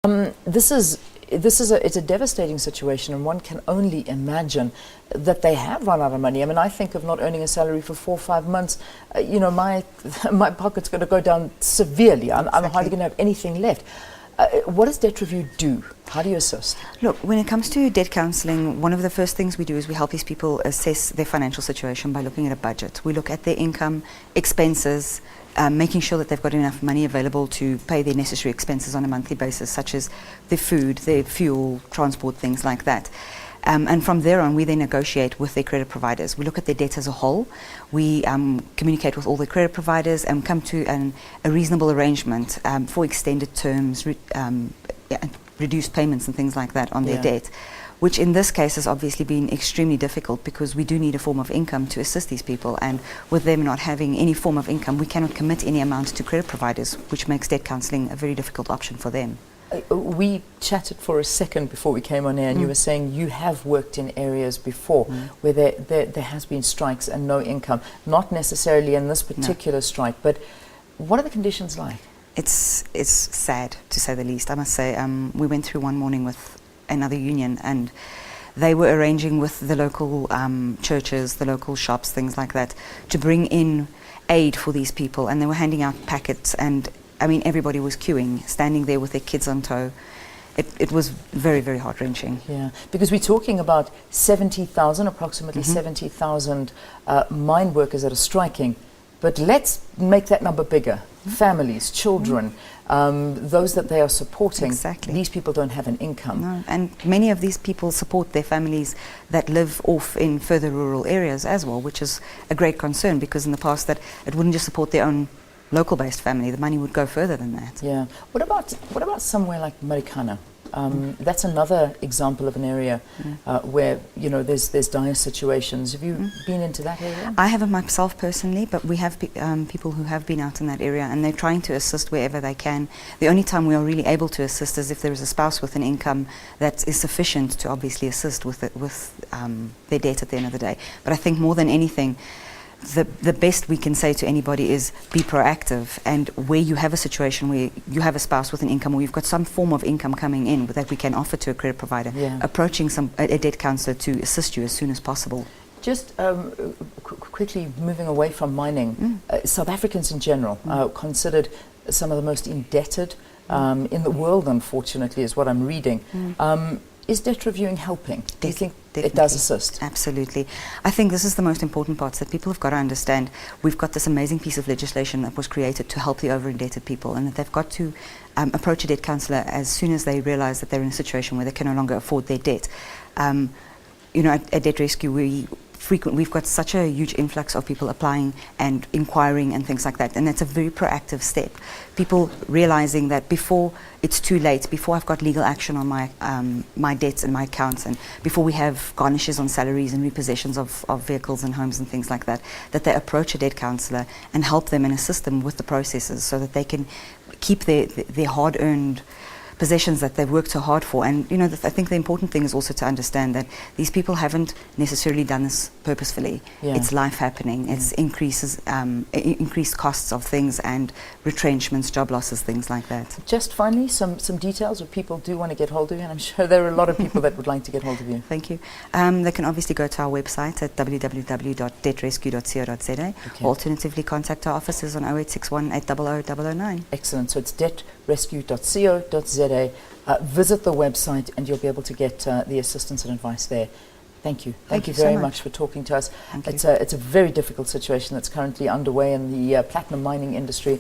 It's a devastating situation, and one can only imagine that they have run out of money. I mean, I think of not earning a salary for 4 or 5 months. My pocket's going to go down severely. I'm hardly going to have anything left. What does Debt Review do? How do you assist? Look, when it comes to debt counselling, one of the first things we do is we help these people assess their financial situation by looking at a budget. We look at their income, expenses, making sure that they've got enough money available to pay their necessary expenses on a monthly basis, such as their food, their fuel, transport, things like that. And from there on, we then negotiate with their credit providers. We look at their debt as a whole. We communicate with all the credit providers and come to a reasonable arrangement for extended terms, reduced payments and things like that on their debt, which in this case has obviously been extremely difficult because we do need a form of income to assist these people, and with them not having any form of income, we cannot commit any amount to credit providers, which makes debt counselling a very difficult option for them. We chatted for a second before we came on air, and you were saying you have worked in areas before where there has been strikes and no income. Not necessarily in this particular strike, but what are the conditions like? It's sad, to say the least. I must say, we went through one morning with another union, and they were arranging with the local churches, the local shops, things like that, to bring in aid for these people, and they were handing out packets, and I mean, everybody was queuing, standing there with their kids on tow. It was very, very heart-wrenching. Yeah, because we're talking about 70,000, approximately 70,000 mine workers that are striking. But let's make that number bigger. Families, children, those that they are supporting. Exactly. These people don't have an income. No, and many of these people support their families that live off in further rural areas as well, which is a great concern, because in the past that it wouldn't just support their own local-based family, the money would go further than that. Yeah. What about somewhere like Marikana? That's another example of an area where there's dire situations. Have you been into that area? I haven't myself personally, but we have people who have been out in that area, and they're trying to assist wherever they can. The only time we are really able to assist is if there is a spouse with an income that is sufficient to obviously assist with their debt at the end of the day. But I think more than anything, the best we can say to anybody is be proactive, and where you have a situation where you have a spouse with an income, or you've got some form of income coming in that we can offer to a credit provider, approaching a debt counsellor to assist you as soon as possible. Just quickly moving away from mining, South Africans in general considered some of the most indebted in the world, unfortunately, is what I'm reading. Is debt reviewing helping? Do you think it does assist? Absolutely. I think this is the most important part, that people have got to understand we've got this amazing piece of legislation that was created to help the over-indebted people, and that they've got to approach a debt counsellor as soon as they realise that they're in a situation where they can no longer afford their debt. At Debt Rescue, we've got such a huge influx of people applying and inquiring and things like that, and that's a very proactive step. People realizing that before it's too late, before I've got legal action on my debts and my accounts, and before we have garnishes on salaries and repossessions of vehicles and homes and things like that, that they approach a debt counsellor and help them and assist them with the processes so that they can keep their hard-earned possessions that they've worked so hard for. And I think the important thing is also to understand that these people haven't necessarily done this purposefully. It's life happening. It's increased costs of things and retrenchments, job losses, things like that. Just finally, some details if people do want to get hold of you, and I'm sure there are a lot of people that would like to get hold of you. Thank you. They can obviously go to our website at www.debtrescue.co.za, or alternatively contact our offices on 0861 800 009. Excellent. So it's debtrescue.co.za. Visit the website and you'll be able to get the assistance and advice there. Thank you. Thank you very much for talking to us. It's a very difficult situation that's currently underway in the platinum mining industry.